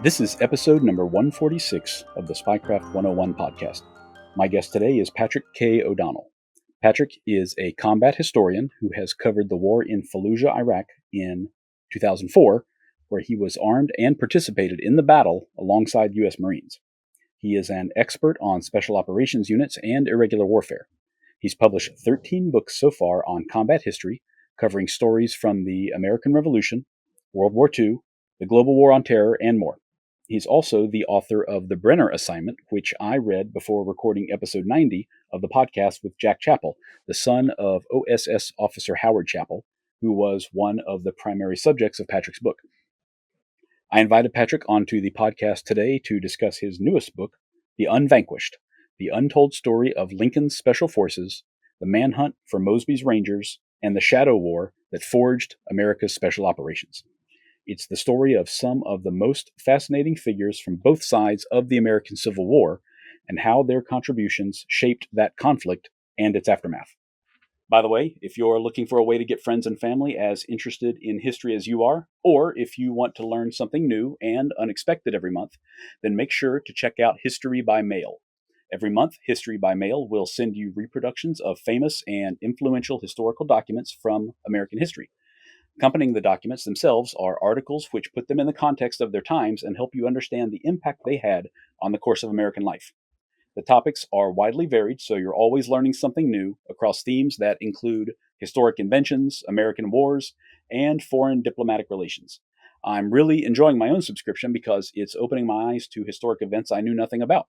This is episode number 146 of the Spycraft 101 podcast. My guest today is Patrick K. O'Donnell. Patrick is a combat historian who has covered the war in Fallujah, Iraq in 2004, where he was armed and participated in the battle alongside U.S. Marines. He is an expert on special operations units and irregular warfare. He's published 13 books so far on combat history, covering stories from the American Revolution, World War II, the Global War on Terror, and more. He's also the author of The Brenner Assignment, which I read before recording episode 90 of the podcast with Jack Chappell, the son of OSS Officer Howard Chappell, who was one of the primary subjects of Patrick's book. I invited Patrick onto the podcast today to discuss his newest book, The Unvanquished, the untold story of Lincoln's Special Forces, the manhunt for Mosby's Rangers, and the Shadow War that forged America's special operations. It's the story of some of the most fascinating figures from both sides of the American Civil War and how their contributions shaped that conflict and its aftermath. By the way, if you're looking for a way to get friends and family as interested in history as you are, or if you want to learn something new and unexpected every month, then make sure to check out History by Mail. Every month, History by Mail will send you reproductions of famous and influential historical documents from American history. Accompanying the documents themselves are articles which put them in the context of their times and help you understand the impact they had on the course of American life. The topics are widely varied, so you're always learning something new across themes that include historic inventions, American wars, and foreign diplomatic relations. I'm really enjoying my own subscription because it's opening my eyes to historic events I knew nothing about.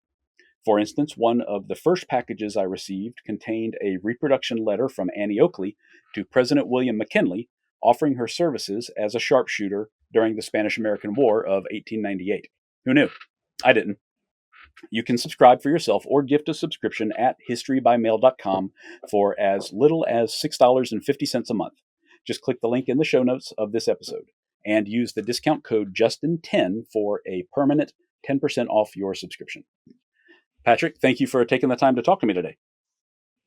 For instance, one of the first packages I received contained a reproduction letter from Annie Oakley to President William McKinley, offering her services as a sharpshooter during the Spanish-American War of 1898. Who knew? I didn't. You can subscribe for yourself or gift a subscription at historybymail.com for as little as $6.50 a month. Just click the link in the show notes of this episode and use the discount code JUSTIN10 for a permanent 10% off your subscription. Patrick, thank you for taking the time to talk to me today.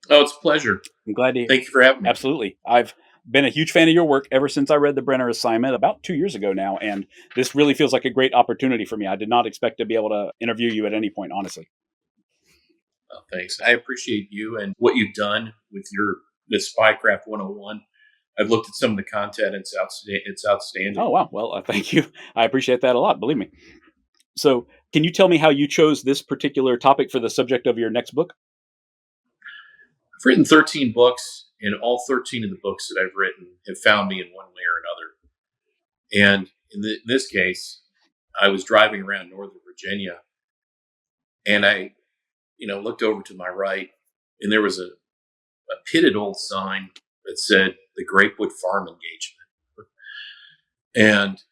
Oh, it's a pleasure. I'm glad to. Thank you for having me. Absolutely. I've been a huge fan of your work ever since I read The Brenner Assignment about 2 years ago now, and this really feels like a great opportunity for me. I did not expect to be able to interview you at any point, honestly. Oh, thanks. I appreciate you and what you've done with Spycraft 101. I've looked at some of the content. It's outstanding. Oh, wow. Well, thank you. I appreciate that a lot, believe me. So can you tell me how you chose this particular topic for the subject of your next book? I've written 13 books, and all 13 of the books that I've written have found me in one way or another. And in this case, I was driving around Northern Virginia, and I looked over to my right, and there was a pitted old sign that said the Grapewood Farm Engagement. And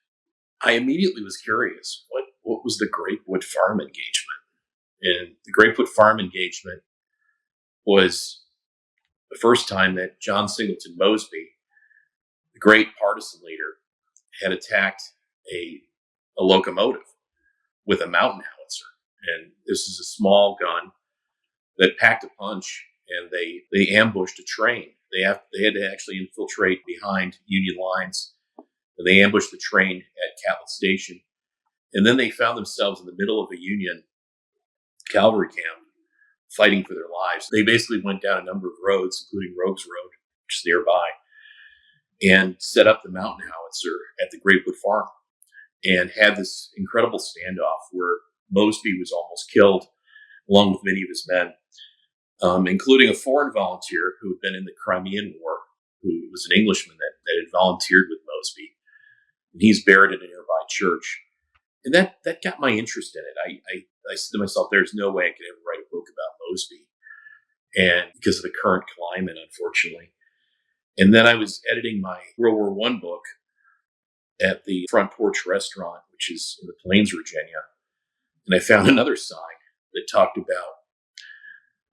I immediately was curious, what was the Grapewood Farm Engagement? And the Grapewood Farm Engagement was the first time that John Singleton Mosby, the great partisan leader, had attacked a locomotive with a mountain howitzer. And this is a small gun that packed a punch, and they ambushed a train. They had to actually infiltrate behind Union lines. And they ambushed the train at Catlett Station. And then they found themselves in the middle of a Union cavalry camp, fighting for their lives. They basically went down a number of roads, including Rogues Road, which is nearby, and set up the mountain howitzer at the Grapewood Farm and had this incredible standoff where Mosby was almost killed, along with many of his men, including a foreign volunteer who had been in the Crimean War, who was an Englishman that had volunteered with Mosby. And he's buried in a nearby church. And that got my interest in it. I said to myself, there's no way I could ever write a book about Mosby, and because of the current climate, unfortunately. And then I was editing my World War I book at the Front Porch Restaurant, which is in the Plains, Virginia. And I found another sign that talked about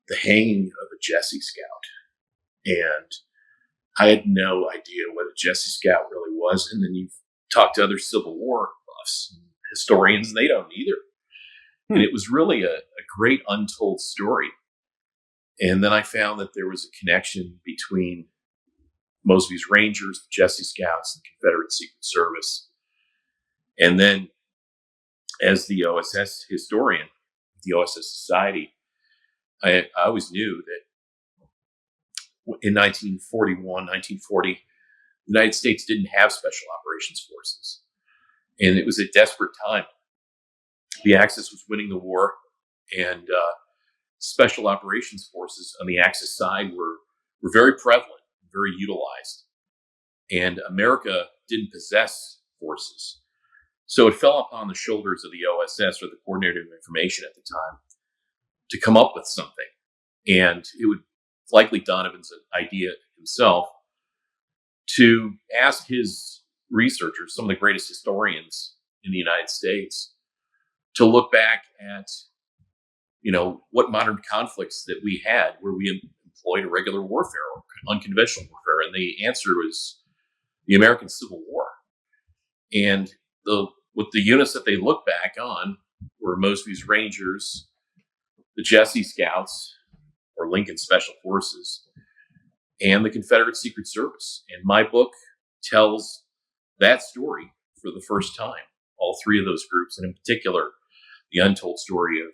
the hanging of a Jesse Scout. And I had no idea what a Jesse Scout really was. And then you talk to other Civil War buffs, historians, and they don't either. And it was really a great untold story. And then I found that there was a connection between Mosby's Rangers, the Jesse Scouts, and the Confederate Secret Service. And then as the OSS historian, the OSS Society, I always knew that in 1941, 1940, the United States didn't have special operations forces. And it was a desperate time. The Axis was winning the war, and special operations forces on the Axis side were very prevalent, very utilized. And America didn't possess forces. So it fell upon the shoulders of the OSS, or the Coordinator of Information at the time, to come up with something. And it would likely Donovan's idea himself to ask his researchers, some of the greatest historians in the United States, to look back at, what modern conflicts that we had where we employed irregular warfare or unconventional warfare. And the answer was the American Civil War. And with the units that they look back on were Mosby's Rangers, the Jesse Scouts, or Lincoln Special Forces, and the Confederate Secret Service. And my book tells that story for the first time, all three of those groups, and in particular, the untold story of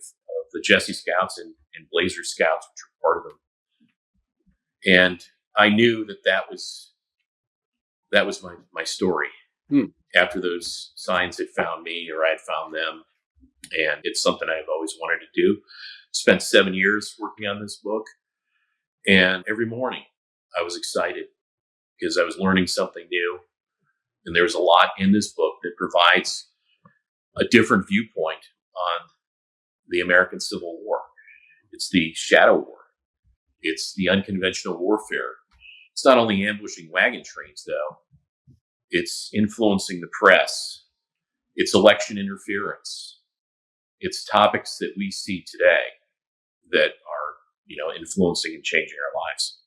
the Jesse Scouts and Blazer Scouts, which are part of them. And I knew that was my story. After those signs had found me, or I had found them. And it's something I've always wanted to do. Spent 7 years working on this book. And every morning I was excited because I was learning something new. And there's a lot in this book that provides a different viewpoint on the American Civil War. It's the shadow war. It's the unconventional warfare. It's not only ambushing wagon trains, though. It's influencing the press. It's election interference. It's topics that we see today that are, influencing and changing our lives.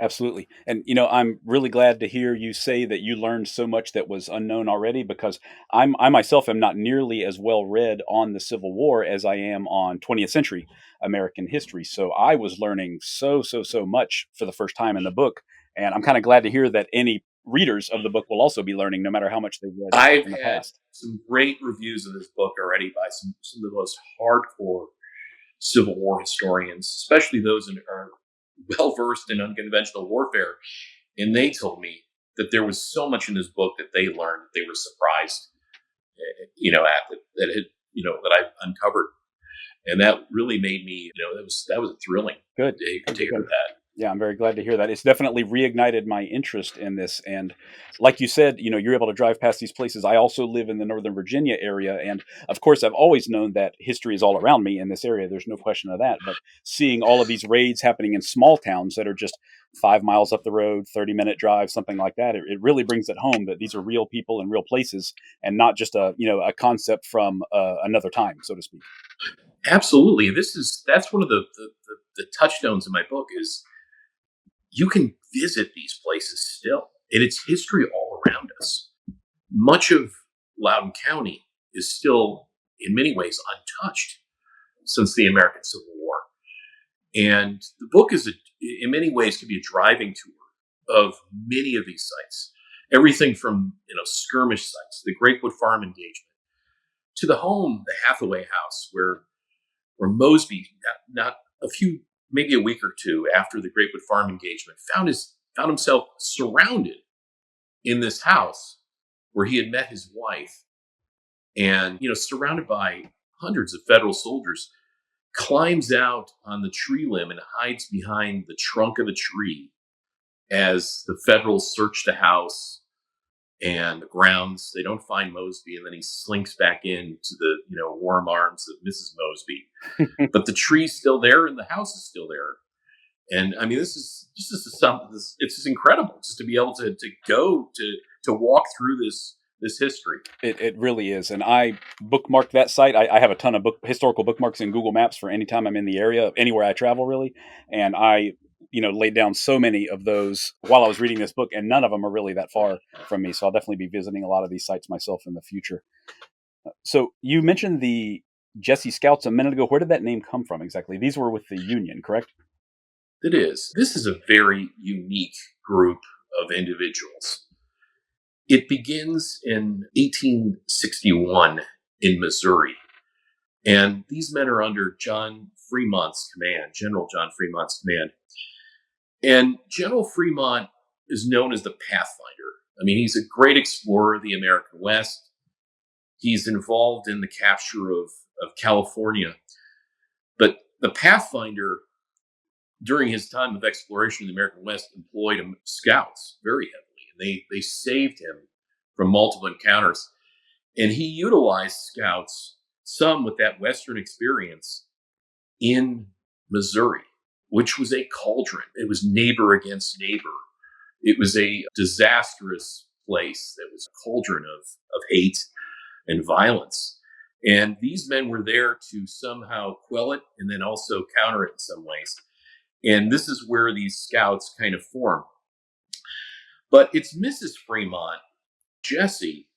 Absolutely. And, I'm really glad to hear you say that you learned so much that was unknown already, because I myself am not nearly as well read on the Civil War as I am on 20th century American history. So I was learning so much for the first time in the book. And I'm kind of glad to hear that any readers of the book will also be learning, no matter how much they've read I've in the had past. some great reviews of this book already by some of the most hardcore Civil War historians, especially those who are well-versed in unconventional warfare. And they told me that there was so much in this book that they learned, that they were surprised, that I've uncovered. And that really made me, that was a thrilling Good. day to hear that. Yeah, I'm very glad to hear that. It's definitely reignited my interest in this. And like you said, you're able to drive past these places. I also live in the Northern Virginia area. And of course, I've always known that history is all around me in this area. There's no question of that. But seeing all of these raids happening in small towns that are just 5 miles up the road, 30-minute drive, something like that, it really brings it home that these are real people and real places, and not just a concept from another time, so to speak. Absolutely. That's one of the touchstones in my book is you can visit these places still, and it's history all around us. Much of Loudoun County is still, in many ways, untouched since the American Civil War. And the book in many ways, can be a driving tour of many of these sites. Everything from skirmish sites, the Grapewood Farm engagement, to the Hathaway House, where Mosby, not a few, maybe a week or two after the Grapewood Farm engagement, found himself surrounded in this house where he had met his wife, and surrounded by hundreds of federal soldiers, climbs out on the tree limb and hides behind the trunk of the tree as the Federals search the house and the grounds. They don't find Mosby, and then he slinks back into the warm arms of Mrs. Mosby. But the tree's still there, and the house is still there. And I mean, this is something. It's just incredible just to be able to go to walk through this history. It really is. And I bookmarked that site. I have a ton of historical bookmarks in Google Maps for any time I'm in the area, anywhere I travel, really. And I laid down so many of those while I was reading this book, and none of them are really that far from me. So I'll definitely be visiting a lot of these sites myself in the future. So you mentioned the Jesse Scouts a minute ago. Where did that name come from exactly? These were with the Union, correct? It is. This is a very unique group of individuals. It begins in 1861 in Missouri. And these men are under John Fremont's command, General John Fremont's command. And General Fremont is known as the Pathfinder. I mean, he's a great explorer of the American West. He's involved in the capture of California. But the Pathfinder, during his time of exploration in the American West, employed scouts very heavily. And they saved him from multiple encounters. And he utilized scouts, some with that Western experience, in Missouri, which was a cauldron. It was neighbor against neighbor. It was a disastrous place that was a cauldron of hate and violence. And these men were there to somehow quell it and then also counter it in some ways. And this is where these scouts kind of form. But it's Mrs. Fremont, Jessie,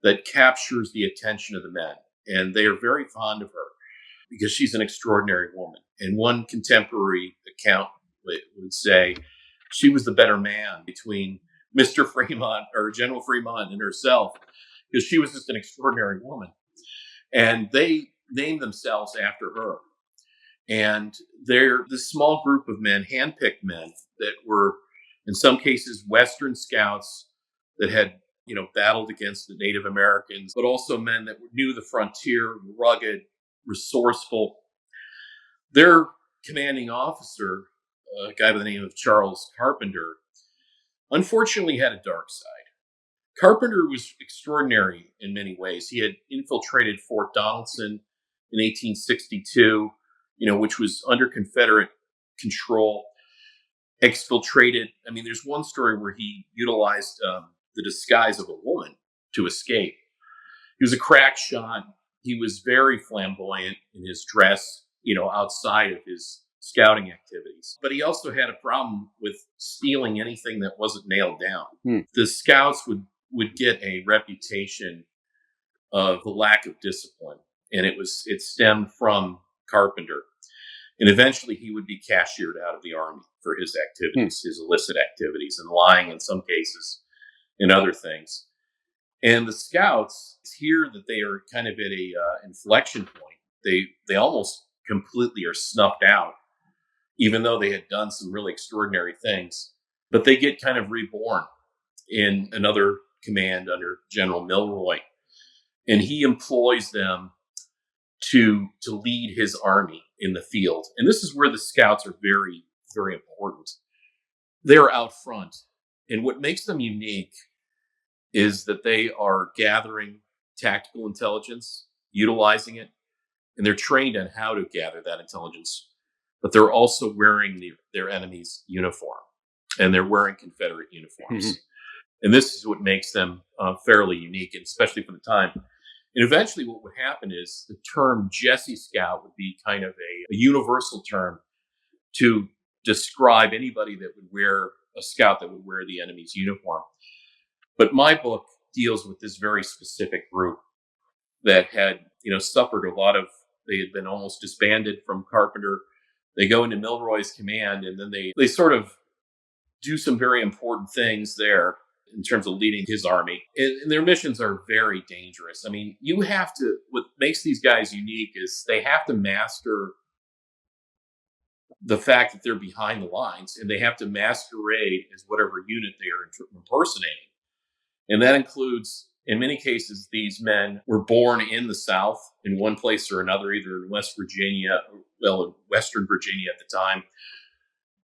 that captures the attention of the men. And they are very fond of her because she's an extraordinary woman. And one contemporary account would say she was the better man between Mr. Fremont or General Fremont and herself, because she was just an extraordinary woman. And they named themselves after her. And they're this small group of men, handpicked men, that were, in some cases, Western scouts that had, battled against the Native Americans, but also men that knew the frontier, rugged, resourceful. Their commanding officer, a guy by the name of Charles Carpenter, unfortunately had a dark side. Carpenter was extraordinary in many ways. He had infiltrated Fort Donelson in 1862, which was under Confederate control, exfiltrated. I mean, there's one story where he utilized the disguise of a woman to escape. He was a crack shot. He was very flamboyant in his dress, outside of his scouting activities. But he also had a problem with stealing anything that wasn't nailed down. The scouts would get a reputation of the lack of discipline, and it stemmed from Carpenter. And eventually he would be cashiered out of the Army for his activities, his illicit activities, and lying in some cases, and other things. And the scouts, it's here that they are kind of at a inflection point. They almost completely are snuffed out, even though they had done some really extraordinary things. But they get kind of reborn in another command under General Milroy. And he employs them to lead his army in the field. And this is where the scouts are very, very important. They're out front. And what makes them unique is that they are gathering tactical intelligence, utilizing it, and they're trained on how to gather that intelligence. But they're also wearing their enemy's uniform, and they're wearing Confederate uniforms. Mm-hmm. And this is what makes them fairly unique, and especially for the time. And eventually what would happen is the term Jessie Scout would be kind of a universal term to describe anybody that would wear a scout that would wear the enemy's uniform. But my book deals with this very specific group that had, suffered a lot of, they had been almost disbanded from Carpenter. They go into Milroy's command, and then they sort of do some very important things there in terms of leading his army. And their missions are very dangerous. I mean, what makes these guys unique is they have to master the fact that they're behind the lines, and they have to masquerade as whatever unit they are impersonating. And that includes, in many cases, these men were born in the South in one place or another, either in Western Virginia at the time.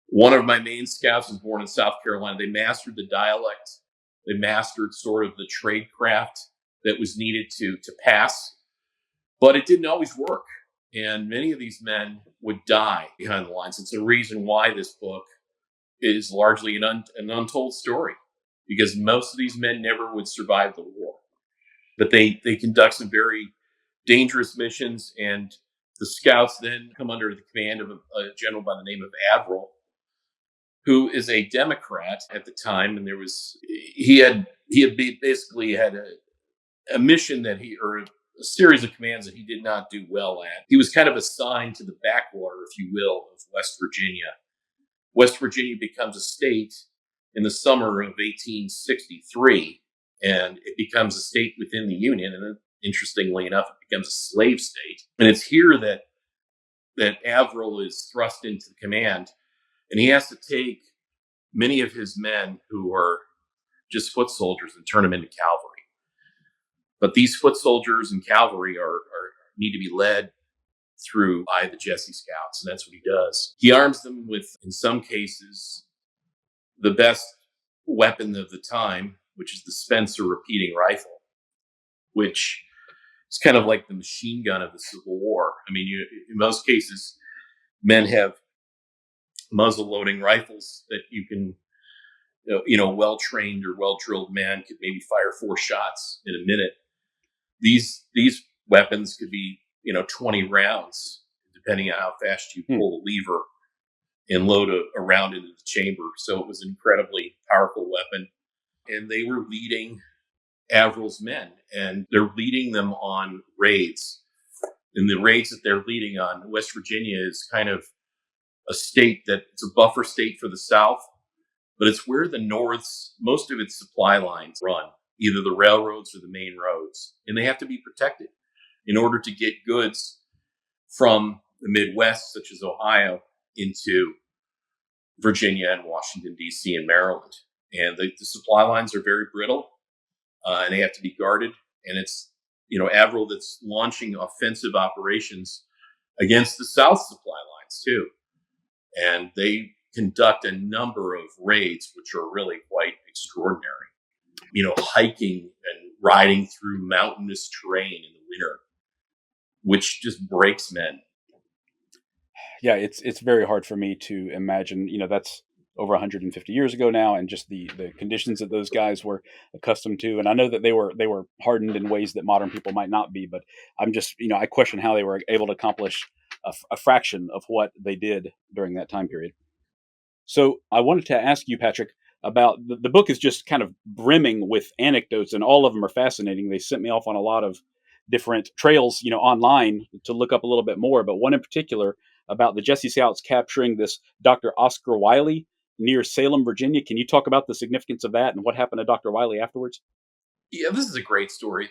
One of my main scouts was born in South Carolina. They mastered the dialect. They mastered sort of the trade craft that was needed to pass. But it didn't always work. And many of these men would die behind the lines. It's a reason why this book is largely an untold story, because most of these men never would survive the war. But they conduct some very dangerous missions, and the scouts then come under the command of a general by the name of Averill, who is a Democrat at the time. And he had basically had a mission or a series of commands that he did not do well at. He was kind of assigned to the backwater, if you will, of West Virginia. West Virginia becomes a state in the summer of 1863, and it becomes a state within the Union. And interestingly enough, it becomes a slave state. And it's here that Averell is thrust into command, and he has to take many of his men who are just foot soldiers and turn them into cavalry. But these foot soldiers and cavalry are need to be led through by the Jesse Scouts, and that's what he does. He arms them with, in some cases, the best weapon of the time, which is the Spencer repeating rifle, which is kind of like the machine gun of the Civil War. I mean, in most cases, men have muzzle-loading rifles that you can, well-trained or well-drilled man could maybe fire 4 shots in a minute. These weapons could be, 20 rounds, depending on how fast you pull the lever and load a round into the chamber. So it was an incredibly powerful weapon. And they were leading Averell's men, and they're leading them on raids. And the raids that they're leading on, West Virginia is kind of a state that it's a buffer state for the South, but it's where the North's, most of its supply lines run, either the railroads or the main roads. And they have to be protected in order to get goods from the Midwest, such as Ohio, into Virginia and Washington, D.C. and Maryland. And the supply lines are very brittle, and they have to be guarded. And it's, Averell that's launching offensive operations against the South supply lines, too. And they conduct a number of raids, which are really quite extraordinary. Hiking and riding through mountainous terrain in the winter, which just breaks men. Yeah, it's very hard for me to imagine. That's over 150 years ago now, and just the conditions that those guys were accustomed to. And I know that they were hardened in ways that modern people might not be. But I'm just, I question how they were able to accomplish a fraction of what they did during that time period. So I wanted to ask you, Patrick, about the book is just kind of brimming with anecdotes, and all of them are fascinating. They sent me off on a lot of different trails, online to look up a little bit more. But one in particular about the Jesse Scouts capturing this Dr. Oscar Wiley near Salem, Virginia. Can you talk about the significance of that and what happened to Dr. Wiley afterwards? Yeah, this is a great story.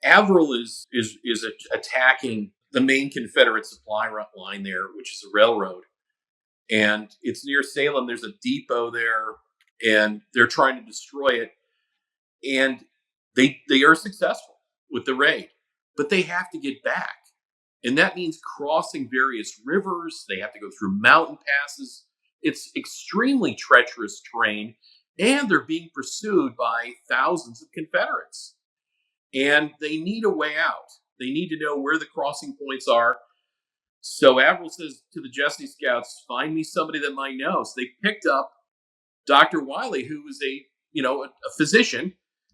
Averell is attacking the main Confederate supply line there, which is a railroad. And it's near Salem. There's a depot there, and they're trying to destroy it. And they are successful with the raid, but they have to get back. And that means crossing various rivers. They have to go through mountain passes. It's extremely treacherous terrain, and they're being pursued by thousands of Confederates. And they need a way out. They need to know where the crossing points are. So Averell says to the Jesse Scouts, find me somebody that might know. So they picked up Dr. Wiley, who was a physician,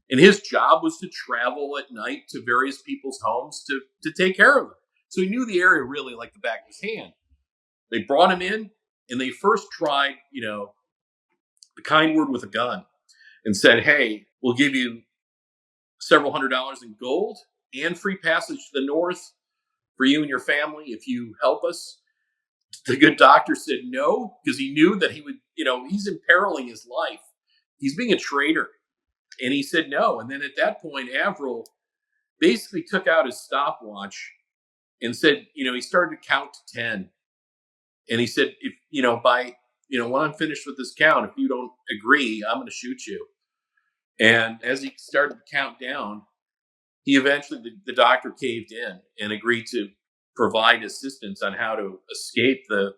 and his job was to travel at night to various people's homes to take care of them. So he knew the area really like the back of his hand. They brought him in, and they first tried, the kind word with a gun, and said, hey, we'll give you several $100s in gold and free passage to the North for you and your family if you help us. The good doctor said no, because he knew that he would, he's imperiling his life. He's being a traitor. And he said no. And then at that point, Averell basically took out his stopwatch and said, he started to count to 10. And he said, if, when I'm finished with this count, if you don't agree, I'm going to shoot you. And as he started to count down, he eventually, the doctor caved in and agreed to provide assistance on how to escape the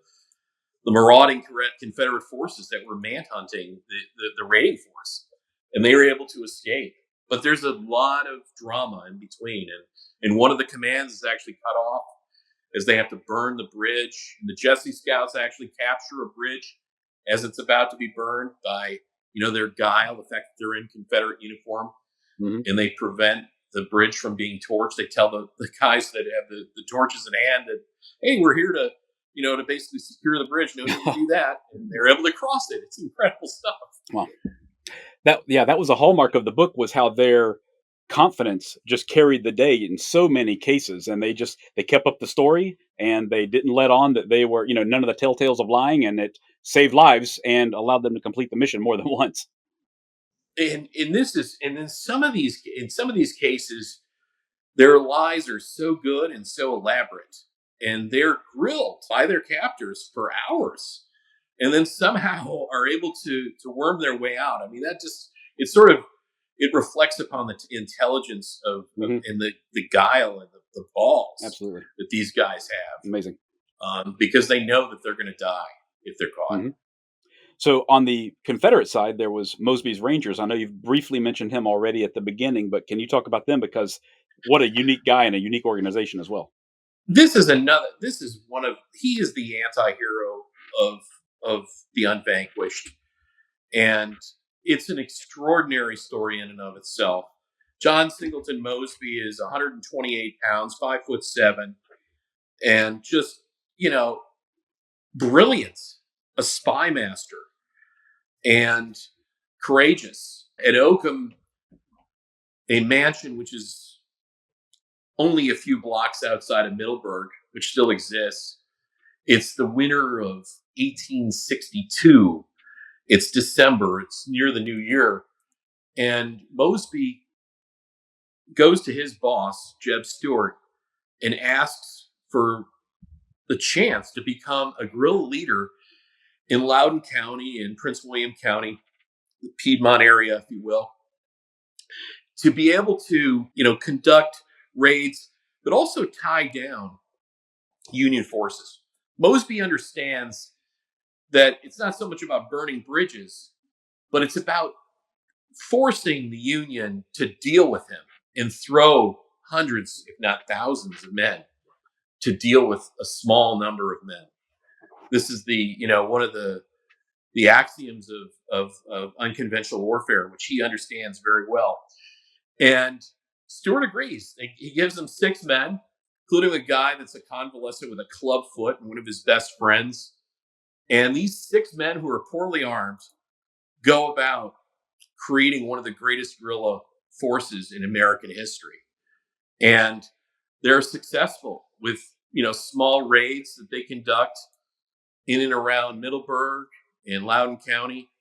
marauding Confederate forces that were manhunting the raiding force. And they were able to escape. But there's a lot of drama in between. And one of the commands is actually cut off as they have to burn the bridge. And the Jesse Scouts actually capture a bridge as it's about to be burned by, their guile, the fact that they're in Confederate uniform. Mm-hmm. And they prevent the bridge from being torched. They tell the guys that have the torches in hand that, hey, we're here to, to basically secure the bridge. No need to do that. And they're able to cross it. It's incredible stuff. Wow. That was a hallmark of the book, was how their confidence just carried the day in so many cases. And they kept up the story, and they didn't let on that they were, none of the telltales of lying, and it saved lives and allowed them to complete the mission more than once. And in some of these cases, their lies are so good and so elaborate, and they're grilled by their captors for hours, and then somehow are able to worm their way out. I mean, that just it reflects upon the intelligence and the guile and the balls Absolutely. that these guys have. Amazing. Because they know that they're going to die if they're caught. Mm-hmm. So on the Confederate side, there was Mosby's Rangers. I know you've briefly mentioned him already at the beginning, but can you talk about them? Because what a unique guy and a unique organization as well. He is the anti-hero of the unvanquished. And it's an extraordinary story in and of itself. John Singleton Mosby is 128 pounds, 5'7", and just, brilliant, a spy master, and courageous. At Oakham, a mansion which is only a few blocks outside of Middleburg, which still exists. It's the winter of 1862. It's December. It's near the new year. And Mosby goes to his boss, Jeb Stuart, and asks for the chance to become a guerrilla leader in Loudoun County and Prince William County, the Piedmont area, if you will, to be able to, conduct raids, but also tie down Union forces. Mosby understands that it's not so much about burning bridges, but it's about forcing the Union to deal with him and throw hundreds, if not thousands of men to deal with a small number of men. This is one of the axioms of unconventional warfare, which he understands very well. And Stuart agrees. He gives them 6 men, including a guy that's a convalescent with a club foot and one of his best friends. And these 6 men who are poorly armed go about creating one of the greatest guerrilla forces in American history. And they're successful with, small raids that they conduct in and around Middleburg and Loudoun County.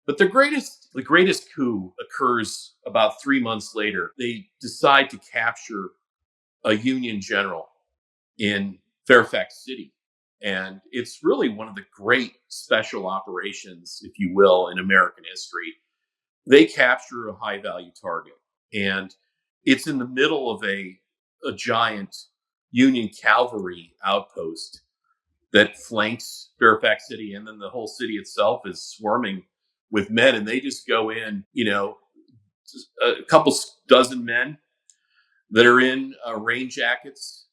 But the greatest coup occurs about 3 months later. They decide to capture a Union general in Fairfax City. And it's really one of the great special operations, if you will, in American history. They capture a high value target, and it's in the middle of a giant Union cavalry outpost that flanks Fairfax City, and then the whole city itself is swarming with men, and they just go in, a couple dozen men that are in rain jackets,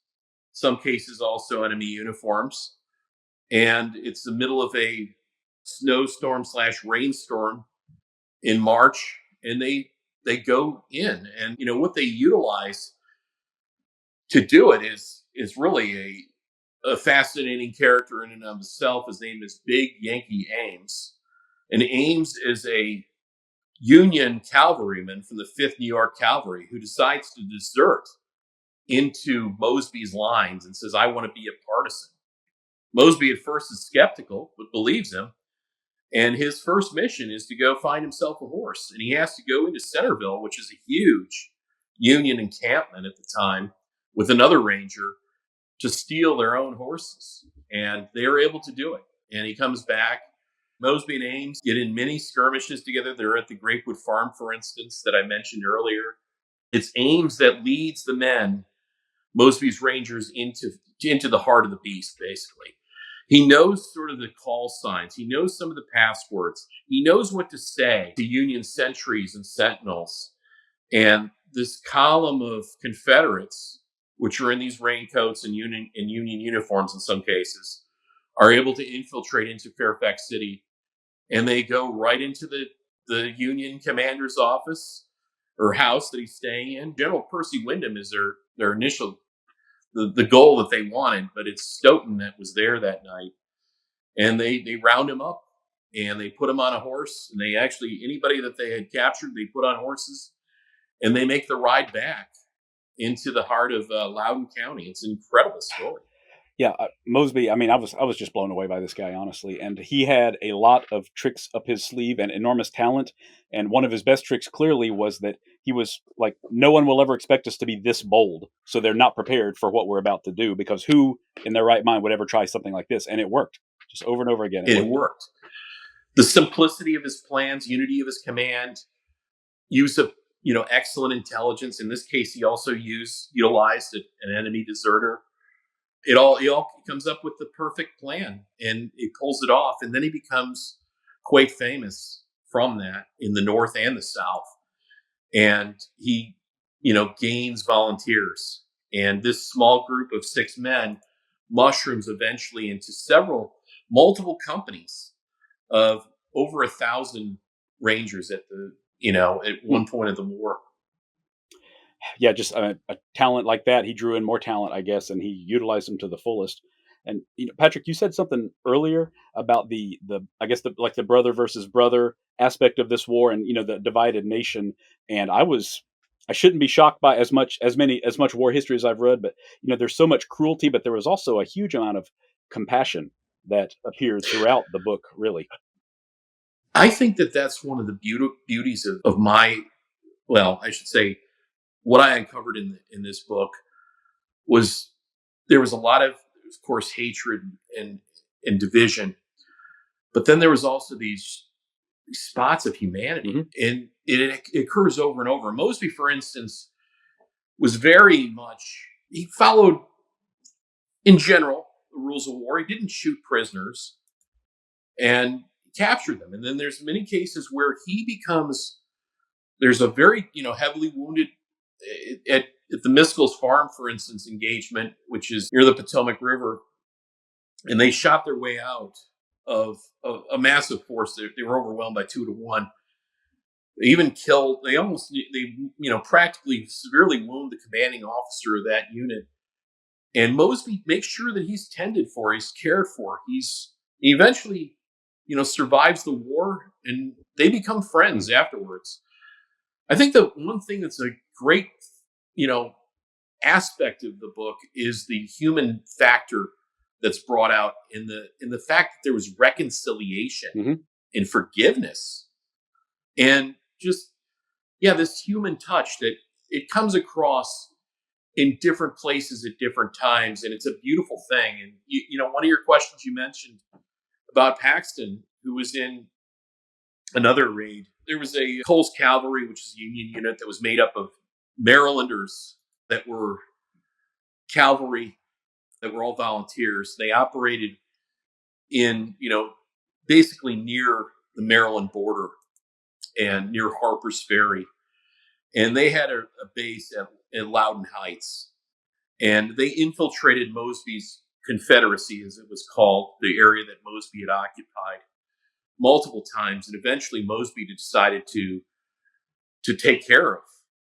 some cases also enemy uniforms. And it's the middle of a snowstorm/rainstorm in March, and they go in. And what they utilize to do it is really a fascinating character in and of himself. His name is Big Yankee Ames. And Ames is a Union cavalryman from the 5th New York Cavalry who decides to desert into Mosby's lines and says, I want to be a partisan. Mosby at first is skeptical, but believes him. And his first mission is to go find himself a horse. And he has to go into Centerville, which is a huge Union encampment at the time, with another ranger to steal their own horses. And they are able to do it. And he comes back. Mosby and Ames get in many skirmishes together. They're at the Grapewood farm, for instance, that I mentioned earlier. It's Ames that leads the men, Mosby's Rangers, into the heart of the beast, basically. He knows sort of the call signs. He knows some of the passwords. He knows what to say to Union sentries and sentinels. And this column of Confederates, which are in these raincoats and Union uniforms in some cases, are able to infiltrate into Fairfax City. And they go right into the Union commander's office or house that he's staying in. General Percy Wyndham is their initial, the goal that they wanted, but it's Stoughton that was there that night. And they round him up and they put him on a horse. And anybody that they had captured, they put on horses, and they make the ride back into the heart of Loudoun County. It's an incredible story. Yeah, Mosby, I mean, I was just blown away by this guy, honestly. And he had a lot of tricks up his sleeve and enormous talent. And one of his best tricks clearly was that he was like, no one will ever expect us to be this bold, so they're not prepared for what we're about to do, because who in their right mind would ever try something like this? And it worked, just over and over again. It worked. The simplicity of his plans, unity of his command, use of excellent intelligence. In this case, he also utilized an enemy deserter. It all comes up with the perfect plan, and it pulls it off. And then he becomes quite famous from that in the North and the South. And he, gains volunteers. And this small group of 6 men mushrooms eventually into multiple companies of over 1,000 Rangers at one point of the war. Yeah, just a talent like that. He drew in more talent, I guess, and he utilized them to the fullest. And Patrick, you said something earlier about the I guess the brother versus brother aspect of this war, and the divided nation. And I shouldn't be shocked by as much war history as I've read, but there's so much cruelty, but there was also a huge amount of compassion that appeared throughout the book. Really, I think that's one of the beauties of my, well, I should say, what I uncovered in this book was there was a lot of course, hatred and division, but then there was also these spots of humanity, and it occurs over and over. Mosby, for instance, was very much, he followed, in general, the rules of war. He didn't shoot prisoners and captured them. And then there's many cases where there's a very, heavily wounded at the Miskell's Farm, for instance, engagement, which is near the Potomac River, and they shot their way out of a massive force. They were overwhelmed by 2 to 1. They even killed, practically severely wound the commanding officer of that unit. And Mosby makes sure that he's tended for, he's cared for. He eventually, survives the war, and they become friends afterwards. I think the one thing that's a great, aspect of the book is the human factor that's brought out in the fact that there was reconciliation and forgiveness, and just this human touch that it comes across in different places at different times, and it's a beautiful thing. And one of your questions you mentioned about Paxton, who was in another raid. There was a Cole's Cavalry, which is a Union unit that was made up of Marylanders that were cavalry, that were all volunteers. They operated in, basically near the Maryland border and near Harper's Ferry. And they had a base at Loudoun Heights. And they infiltrated Mosby's Confederacy, as it was called, the area that Mosby had occupied, multiple times. And eventually Mosby decided to take care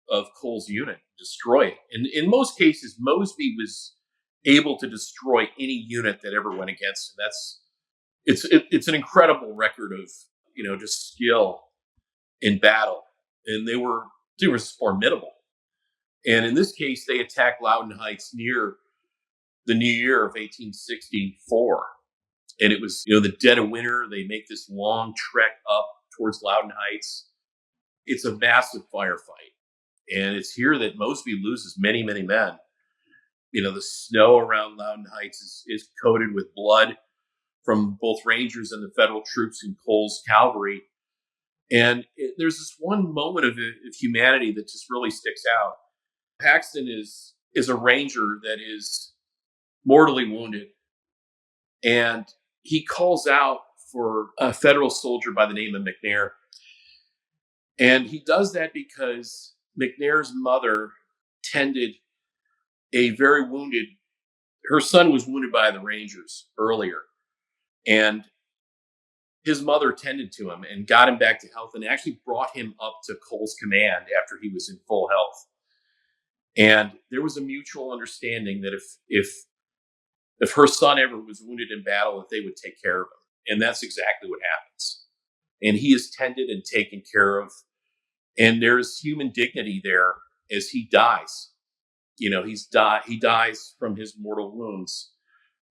of Cole's unit, destroy it. And in most cases, Mosby was able to destroy any unit that ever went against him. It's an incredible record of just skill in battle, and they were formidable. And in this case, they attacked Loudoun Heights near the new year of 1864, and it was the dead of winter. They make this long trek up towards Loudoun Heights. It's a massive firefight, and it's here that Mosby loses many men. The snow around Loudoun Heights is coated with blood from both Rangers and the Federal troops in Cole's cavalry. And there's this one moment of humanity that just really sticks out. Paxton is a Ranger that is mortally wounded, and he calls out for a Federal soldier by the name of McNair. And he does that because McNair's mother tended a very wounded, her son was wounded by the Rangers earlier, and his mother tended to him and got him back to health, and actually brought him up to Cole's command after he was in full health. And there was a mutual understanding that if her son ever was wounded in battle, that they would take care of him. And that's exactly what happens. And he is tended and taken care of. And there's human dignity there as he dies. He dies from his mortal wounds,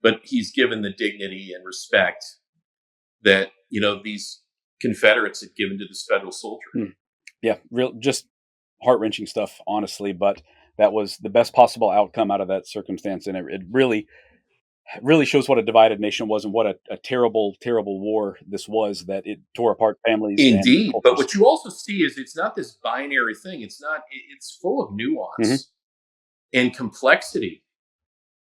but he's given the dignity and respect that, these Confederates had given to this Federal soldier. Yeah, just heart-wrenching stuff, honestly, but that was the best possible outcome out of that circumstance, and it really shows what a divided nation was and what a terrible, terrible war this was, that it tore apart families and Indeed. But cultures. what you also see is it's not this binary thing. It's full of Mhm. nuance and complexity.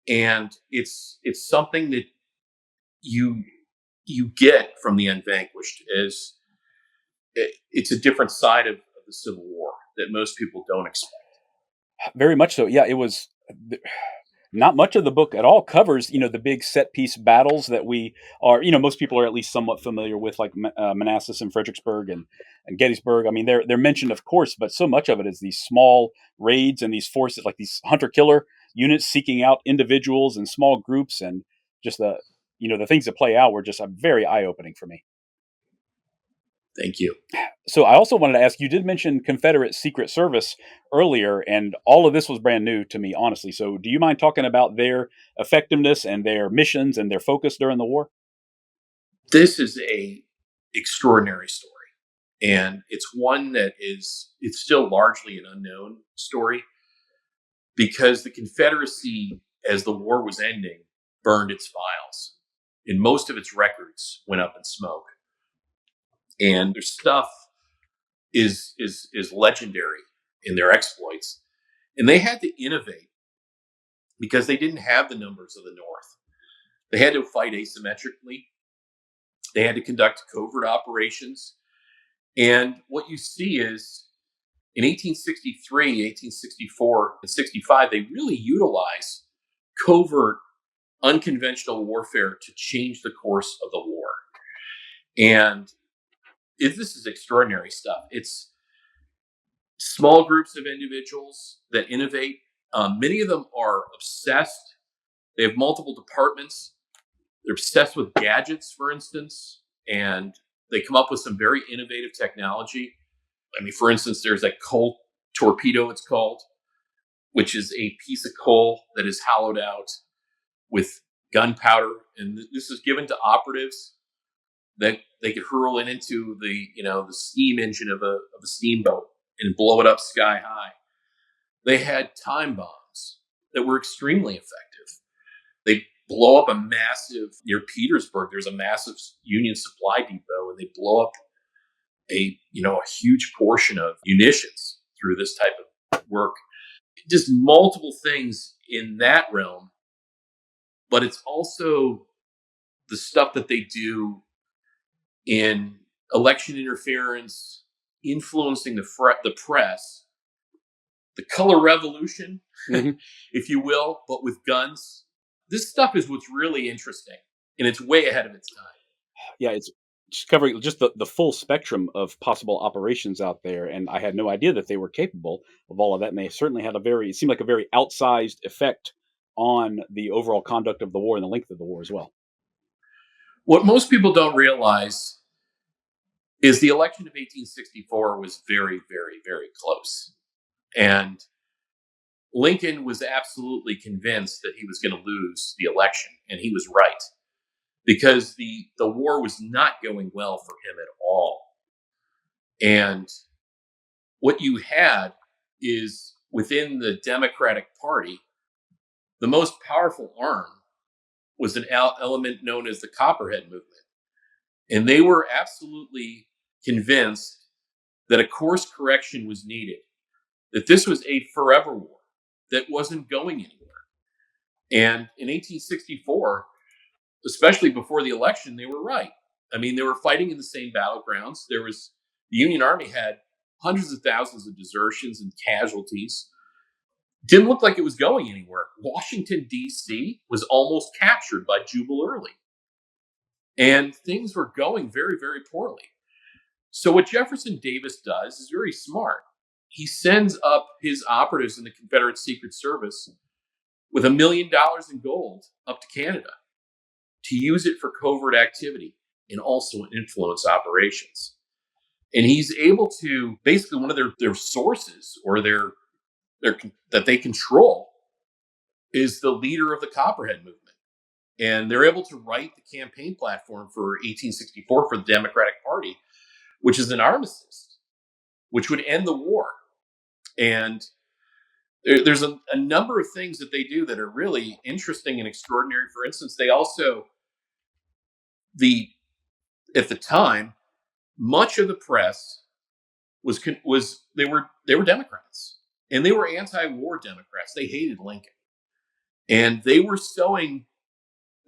And it's something that you you get from the Unvanquished is it's a different side of the Civil War that most people don't expect. Very much so. Yeah, it was not much of the book at all covers, the big set piece battles that we are, most people are at least somewhat familiar with, like Manassas and Fredericksburg and Gettysburg. I mean, they're mentioned, of course, but so much of it is these small raids and these forces, like these hunter killer units seeking out individuals and small groups, and just the things that play out were just very eye opening for me. Thank you. So I also wanted to ask, you did mention Confederate Secret Service earlier, and all of this was brand new to me, honestly. So do you mind talking about their effectiveness and their missions and their focus during the war? This is a extraordinary story. And it's one that it's still largely an unknown story because the Confederacy, as the war was ending, burned its files. And most of its records went up in smoke. And their stuff is legendary in their exploits. And they had to innovate because they didn't have the numbers of the North. They had to fight asymmetrically. They had to conduct covert operations. And what you see is in 1863, 1864, and 65, they really utilize covert, unconventional warfare to change the course of the war. And this is extraordinary stuff. It's small groups of individuals that innovate. Many of them are obsessed. They have multiple departments. They're obsessed with gadgets, for instance, and they come up with some very innovative technology. I mean, for instance, there's a coal torpedo, it's called, which is a piece of coal that is hollowed out with gunpowder, and this is given to operatives that they could hurl it into the steam engine of a steamboat and blow it up sky high. They had time bombs that were extremely effective. They blow up a massive near Petersburg. There's a massive Union supply depot, and they blow up a huge portion of munitions through this type of work. Just multiple things in that realm, but it's also the stuff that they do in election interference, influencing the press, the color revolution, Mhm. if you will, but with guns. This stuff is what's really interesting, and it's way ahead of its time. Yeah, it's just covering just the full spectrum of possible operations out there, and I had no idea that they were capable of all of that. And they certainly had it seemed like a very outsized effect on the overall conduct of the war and the length of the war as well. What most people don't realize is the election of 1864 was very, very, very close. And Lincoln was absolutely convinced that he was going to lose the election, and he was right because the war was not going well for him at all. And what you had is within the Democratic Party, the most powerful arm was an element known as the Copperhead Movement. And they were absolutely convinced that a course correction was needed, that this was a forever war that wasn't going anywhere. And in 1864, especially before the election, they were right. I mean, they were fighting in the same battlegrounds. The Union Army had hundreds of thousands of desertions and casualties. Didn't look like it was going anywhere. Washington, D.C. was almost captured by Jubal Early. And things were going very, very poorly. So what Jefferson Davis does is very smart. He sends up his operatives in the Confederate Secret Service with $1 million in gold up to Canada to use it for covert activity and also influence operations. And he's able to basically one of their sources or their that they control is the leader of the Copperhead Movement. And they're able to write the campaign platform for 1864 for the Democratic Party, which is an armistice, which would end the war. And there's a number of things that they do that are really interesting and extraordinary. For instance, they also, at the time, much of the press they were Democrats, and they were anti-war Democrats. They hated Lincoln, and they were sowing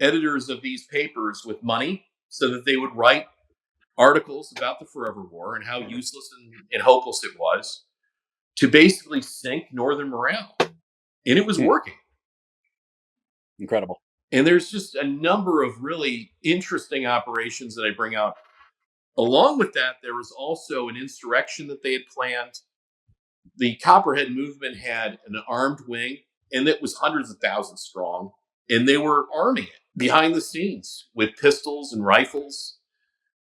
editors of these papers with money so that they would write articles about the Forever War and how useless and hopeless it was to basically sink Northern morale. And it was working. Incredible. And there's just a number of really interesting operations that I bring out. Along with that, there was also an insurrection that they had planned. The Copperhead Movement had an armed wing, and it was hundreds of thousands strong. And they were arming it behind the scenes with pistols and rifles.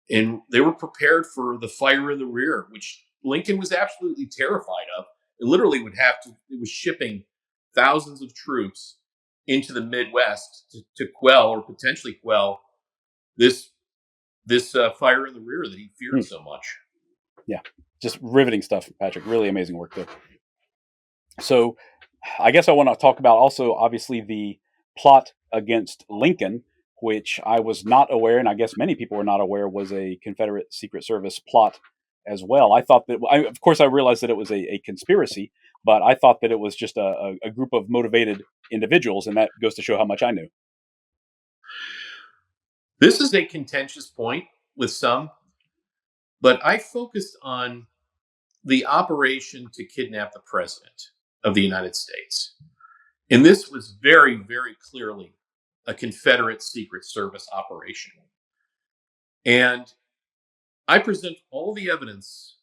And they were prepared for the fire in the rear, which Lincoln was absolutely terrified of. It literally it was shipping thousands of troops into the Midwest to quell or potentially quell this fire in the rear that he feared so much. Yeah, just riveting stuff, Patrick. Really amazing work there. So I guess I want to talk about also, obviously, the plot against Lincoln, which I was not aware, and I guess many people were not aware, was a Confederate Secret Service plot as well. I thought that, of course, I realized that it was a conspiracy, but I thought that it was just a group of motivated individuals, and that goes to show how much I knew. This is a contentious point with some, but I focused on the operation to kidnap the president of the United States. And this was very, very clearly a Confederate Secret Service operation. And I present all the evidence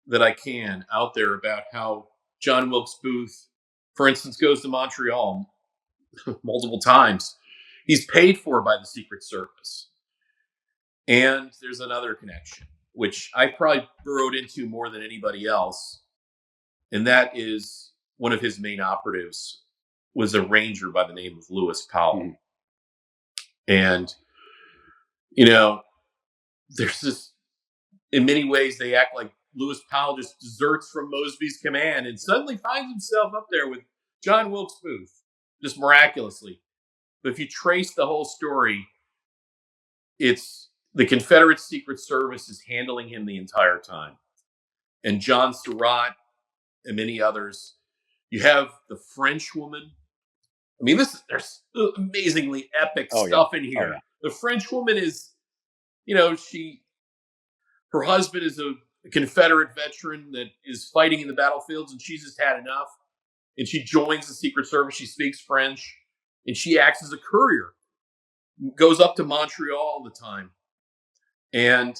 that I can out there about how John Wilkes Booth, for instance, goes to Montreal multiple times. He's paid for by the Secret Service. And there's another connection, which I probably burrowed into more than anybody else. And that is one of his main operatives was a ranger by the name of Lewis Powell. Mm. And, there's this, in many ways, they act like Lewis Powell just deserts from Mosby's command and suddenly finds himself up there with John Wilkes Booth, just miraculously. But if you trace the whole story, it's the Confederate Secret Service is handling him the entire time. And John Surratt and many others. You have the French woman. I mean, there's amazingly epic stuff in here. Yeah. The French woman is, her husband is a Confederate veteran that is fighting in the battlefields, and she's just had enough. And she joins the Secret Service. She speaks French, and she acts as a courier. Goes up to Montreal all the time, and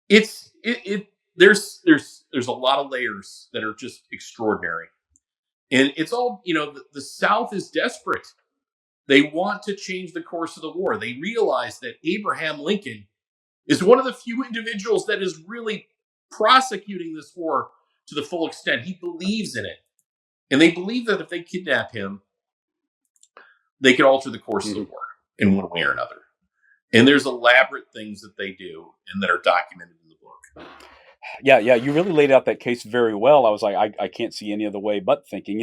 there's a lot of layers that are just extraordinary. And it's all, the South is desperate. They want to change the course of the war. They realize that Abraham Lincoln is one of the few individuals that is really prosecuting this war to the full extent. He believes in it. And they believe that if they kidnap him, they can alter the course of the war in one way or another. And there's elaborate things that they do and that are documented in the book. Yeah, you really laid out that case very well. I was like, I can't see any other way but thinking.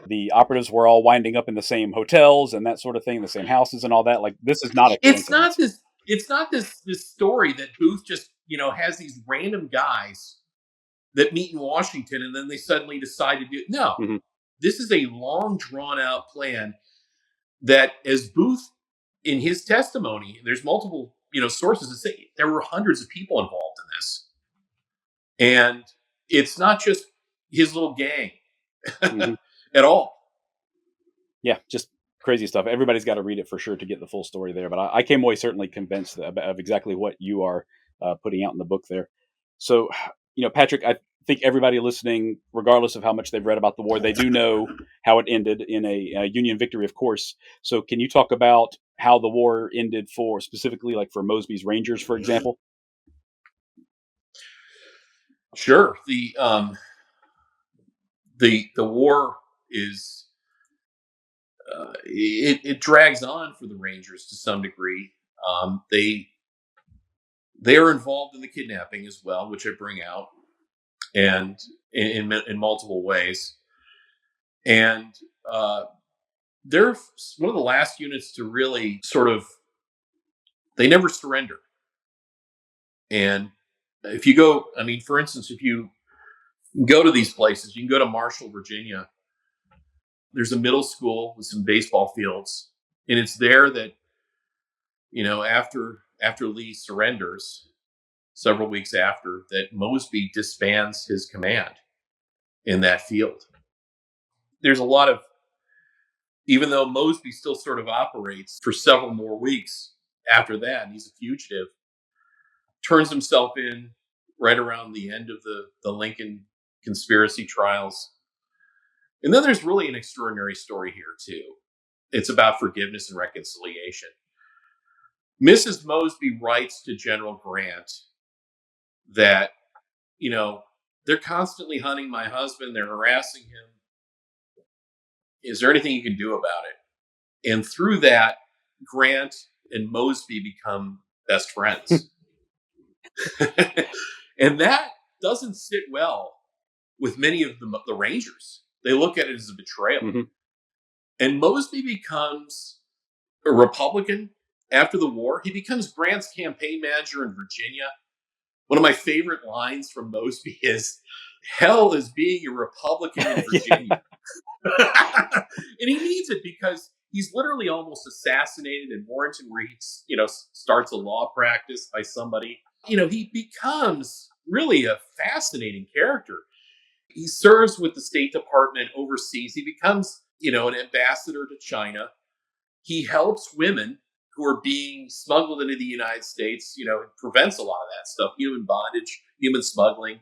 The operatives were all winding up in the same hotels and that sort of thing, the same houses and all that. Like, this is not a coincidence. It's not this story that Booth just, has these random guys that meet in Washington and then they suddenly decide to do it. No, This is a long drawn out plan that, as Booth in his testimony, there's multiple, sources that say there were hundreds of people involved in this. And it's not just his little gang at all. Yeah, just crazy stuff. Everybody's got to read it for sure to get the full story there. But I came away certainly convinced of exactly what you are putting out in the book there. So, Patrick, I think everybody listening, regardless of how much they've read about the war, they do know how it ended in a Union victory, of course. So can you talk about how the war ended specifically like for Mosby's Rangers, for example? Sure. The war is it drags on for the Rangers to some degree. They are involved in the kidnapping as well, which I bring out, and in multiple ways. And they're one of the last units to really they never surrender. And if you go, for instance, if you go to these places, you can go to Marshall, Virginia. There's a middle school with some baseball fields. And it's there that, after Lee surrenders, several weeks after, that Mosby disbands his command in that field. There's a lot of, even though Mosby still sort of operates for several more weeks after that, and he's a fugitive, turns himself in right around the end of the Lincoln conspiracy trials. And then there's really an extraordinary story here, too. It's about forgiveness and reconciliation. Mrs. Mosby writes to General Grant that, they're constantly hunting my husband. They're harassing him. Is there anything you can do about it? And through that, Grant and Mosby become best friends. And that doesn't sit well with many of the Rangers. They look at it as a betrayal. Mm-hmm. And Mosby becomes a Republican after the war. He becomes Grant's campaign manager in Virginia. One of my favorite lines from Mosby is, "Hell is being a Republican in Virginia." And he means it, because he's literally almost assassinated in Warrenton, where he, starts a law practice by somebody. He becomes really a fascinating character. He serves with the State Department overseas. He becomes, an ambassador to China. He helps women who are being smuggled into the United States, prevents a lot of that stuff, human bondage, human smuggling.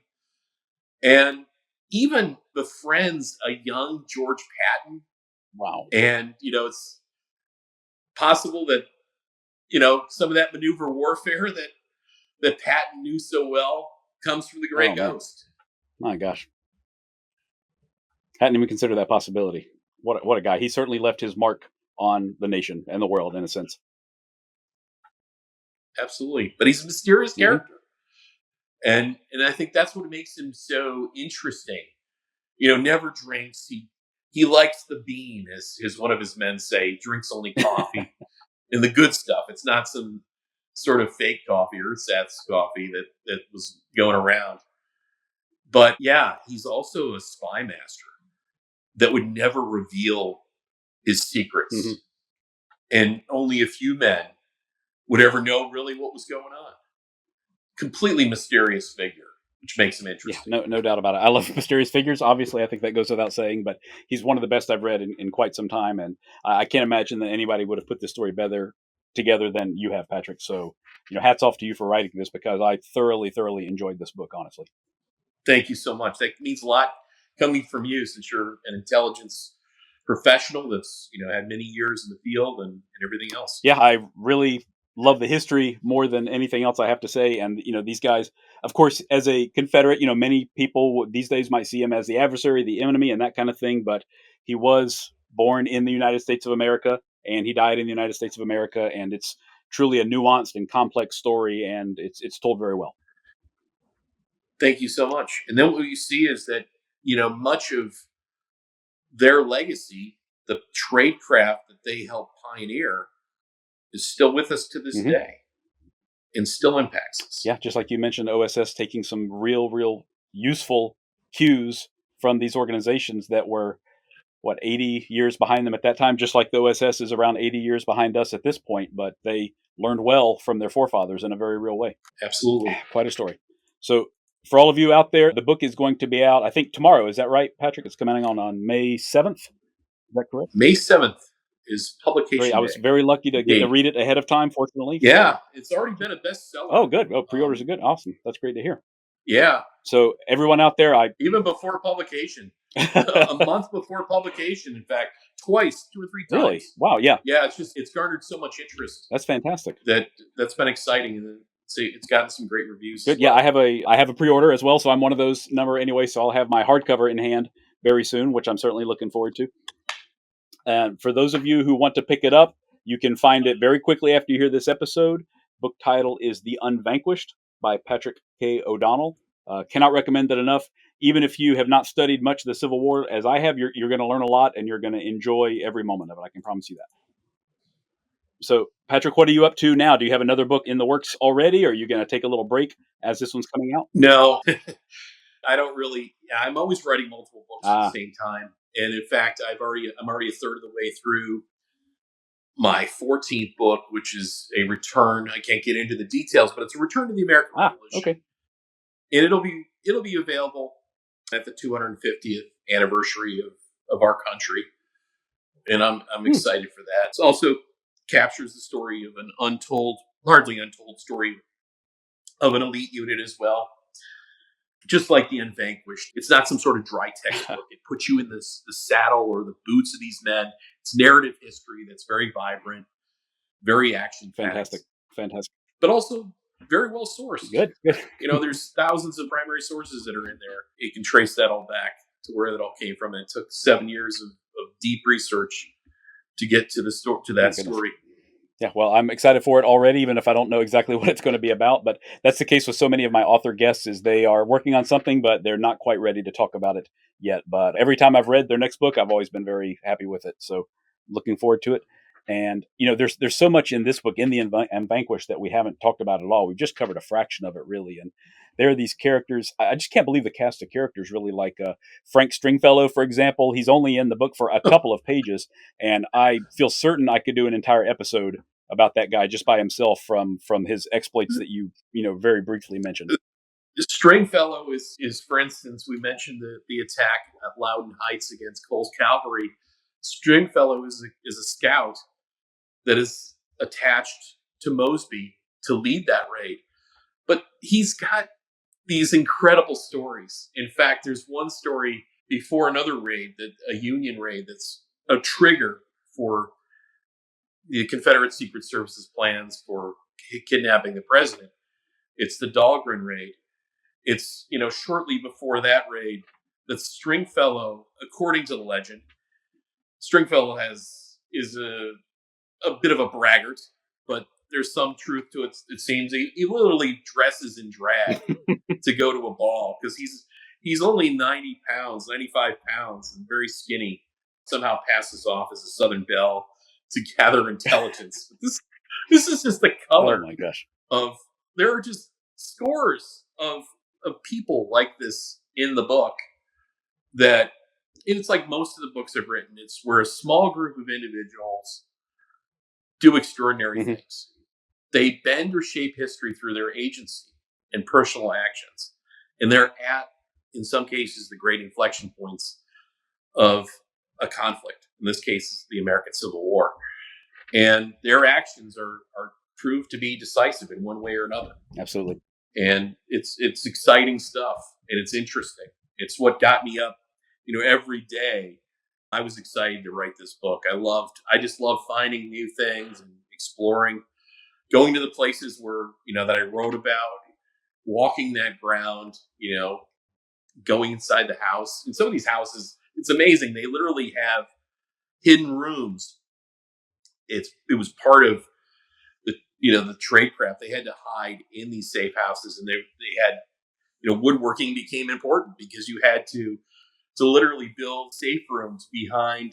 And even befriends a young George Patton. Wow. And, it's possible that, some of that maneuver warfare that Patton knew so well comes from the Great Ghost. My gosh. Hadn't even considered that possibility. What a guy. He certainly left his mark on the nation and the world, in a sense. Absolutely. But he's a mysterious character. And I think that's what makes him so interesting. Never drinks. He likes the bean, as one of his men say. He drinks only coffee and the good stuff. It's not some sort of fake coffee, ersatz coffee that was going around. But yeah, he's also a spy master that would never reveal his secrets. Mm-hmm. And only a few men would ever know really what was going on. Completely mysterious figure, which makes him interesting. Yeah, no doubt about it. I love mysterious figures. Obviously, I think that goes without saying, but he's one of the best I've read in quite some time. And I can't imagine that anybody would have put this story better together than you have, Patrick. So, hats off to you for writing this, because I thoroughly enjoyed this book, honestly. Thank you so much. That means a lot coming from you, since you're an intelligence professional that's, had many years in the field and everything else. Yeah, I really love the history more than anything else, I have to say. And, these guys, of course, as a Confederate, many people these days might see him as the adversary, the enemy, and that kind of thing. But he was born in the United States of America, and he died in the United States of America. And it's truly a nuanced and complex story, and it's told very well. Thank you so much. And then what you see is that, much of their legacy, the tradecraft that they helped pioneer, is still with us to this day and still impacts us. Yeah, just like you mentioned, OSS taking some real useful cues from these organizations that were, 80 years behind them at that time, just like the OSS is around 80 years behind us at this point, but they learned well from their forefathers in a very real way. Absolutely. Quite a story. So for all of you out there, the book is going to be out, I think, tomorrow. Is that right, Patrick? It's coming on May 7th. Is that correct? May 7th is publication day. I was very lucky to get to read it ahead of time, fortunately. Yeah, it's already been a bestseller. Oh, good. Oh, pre-orders are good. Awesome. That's great to hear. Yeah. So everyone out there, even before publication, a month before publication, in fact, twice, 2 or 3 times. Really? Wow. Yeah. Yeah. It's garnered so much interest. That's fantastic. That's been exciting. And it's gotten some great reviews. Good. Yeah. I have a pre-order as well. So I'm one of those number anyway. So I'll have my hardcover in hand very soon, which I'm certainly looking forward to. And for those of you who want to pick it up, you can find it very quickly after you hear this episode. Book title is The Unvanquished by Patrick K. O'Donnell. Cannot recommend it enough. even if you have not studied much of the Civil War as I have, you're going to learn a lot and you're going to enjoy every moment of it. I can promise you that. So, Patrick, what are you up to now? Do you have another book in the works already, or are you going to take a little break as this one's coming out? No, I don't really. I'm always writing multiple books at the Ah, same time, and in fact, I'm already a third of the way through my 14th book, which is a return. I can't get into the details, but it's a return to the American Revolution, okay. and it'll be available at the 250th anniversary of our country, and I'm excited for that. It also captures the story of an largely untold story of an elite unit as well. Just like the Unvanquished, it's not some sort of dry textbook. It puts you in the saddle or the boots of these men. It's narrative history that's very vibrant, very action Fantastic. but also very well sourced. Good. There's thousands of primary sources that are in there. You can trace that all back to where that all came from. And it took 7 years of deep research to get to that story. Yeah, well, I'm excited for it already, even if I don't know exactly what it's going to be about. But that's the case with so many of my author guests, is they are working on something, but they're not quite ready to talk about it yet. But every time I've read their next book, I've always been very happy with it. So looking forward to it. And, there's so much in this book, in the Unvanquished, that we haven't talked about at all. We've just covered a fraction of it, really. And there are these characters. I just can't believe the cast of characters, really, like Frank Stringfellow, for example. He's only in the book for a couple of pages, and I feel certain I could do an entire episode about that guy just by himself from his exploits that you very briefly mentioned. Stringfellow is, for instance, we mentioned the attack at Loudon Heights against Cole's cavalry. Stringfellow is a scout that is attached to Mosby to lead that raid. But he's got these incredible stories. In fact, there's one story before another raid, a Union raid, that's a trigger for the Confederate Secret Service's plans for kidnapping the president. It's the Dahlgren raid. It's, shortly before that raid that Stringfellow, according to the legend, Stringfellow is a bit of a braggart, but there's some truth to it. It seems he literally dresses in drag to go to a ball because he's only 90 pounds, 95 pounds, and very skinny. Somehow passes off as a Southern belle to gather intelligence. This is just the color. Oh my gosh! There are just scores of people like this in the book that. It's like most of the books I've written. It's where a small group of individuals do extraordinary things. They bend or shape history through their agency and personal actions. And they're at, in some cases, the great inflection points of a conflict. In this case, the American Civil War. And their actions are proved to be decisive in one way or another. Absolutely. And it's exciting stuff, and it's interesting. It's what got me up, every day. I was excited to write this book. I just love finding new things and exploring, going to the places where, that I wrote about, walking that ground, going inside the house. In some of these houses, it's amazing. They literally have hidden rooms. It was part of the tradecraft. They had to hide in these safe houses, and they had, woodworking became important because you had to literally build safe rooms behind,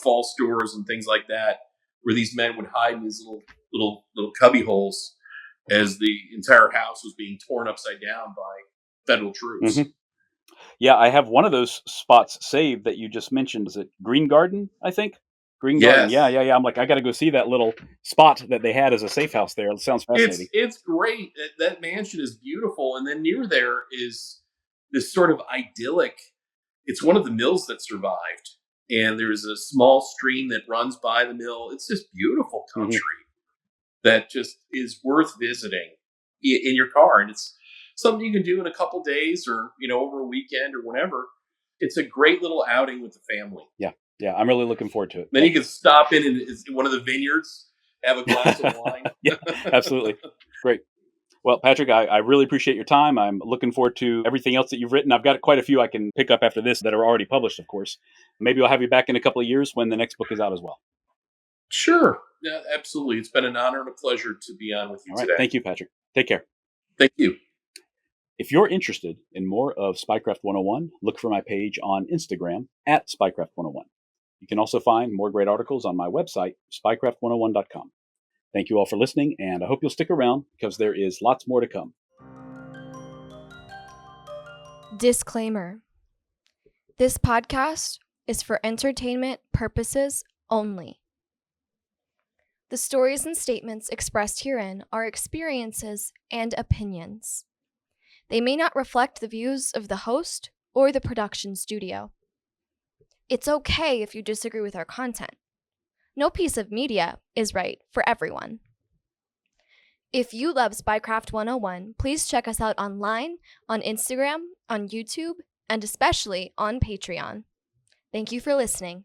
false doors and things like that, where these men would hide in these little cubby holes as the entire house was being torn upside down by federal troops. Mm-hmm. Yeah, I have one of those spots saved that you just mentioned. Is it Green Garden, I think? Green Garden. Yeah. I'm like, I got to go see that little spot that they had as a safe house there. It sounds fascinating. It's great. That mansion is beautiful. And then near there is this sort of idyllic. It's one of the mills that survived. And there's a small stream that runs by the mill. It's just beautiful country that just is worth visiting in your car. And it's something you can do in a couple days or, over a weekend or whenever. It's a great little outing with the family. Yeah, I'm really looking forward to it. Then you can stop in one of the vineyards, have a glass of wine. Yeah, absolutely. Great. Well, Patrick, I really appreciate your time. I'm looking forward to everything else that you've written. I've got quite a few I can pick up after this that are already published, of course. Maybe I'll have you back in a couple of years when the next book is out as well. Sure. Yeah, absolutely. It's been an honor and a pleasure to be on with you today. Thank you, Patrick. Take care. Thank you. If you're interested in more of Spycraft 101, look for my page on Instagram at Spycraft 101. You can also find more great articles on my website, spycraft101.com. Thank you all for listening, and I hope you'll stick around because there is lots more to come. Disclaimer. This podcast is for entertainment purposes only. The stories and statements expressed herein are experiences and opinions. They may not reflect the views of the host or the production studio. It's okay if you disagree with our content. No piece of media is right for everyone. If you love Spycraft 101, please check us out online, on Instagram, on YouTube, and especially on Patreon. Thank you for listening.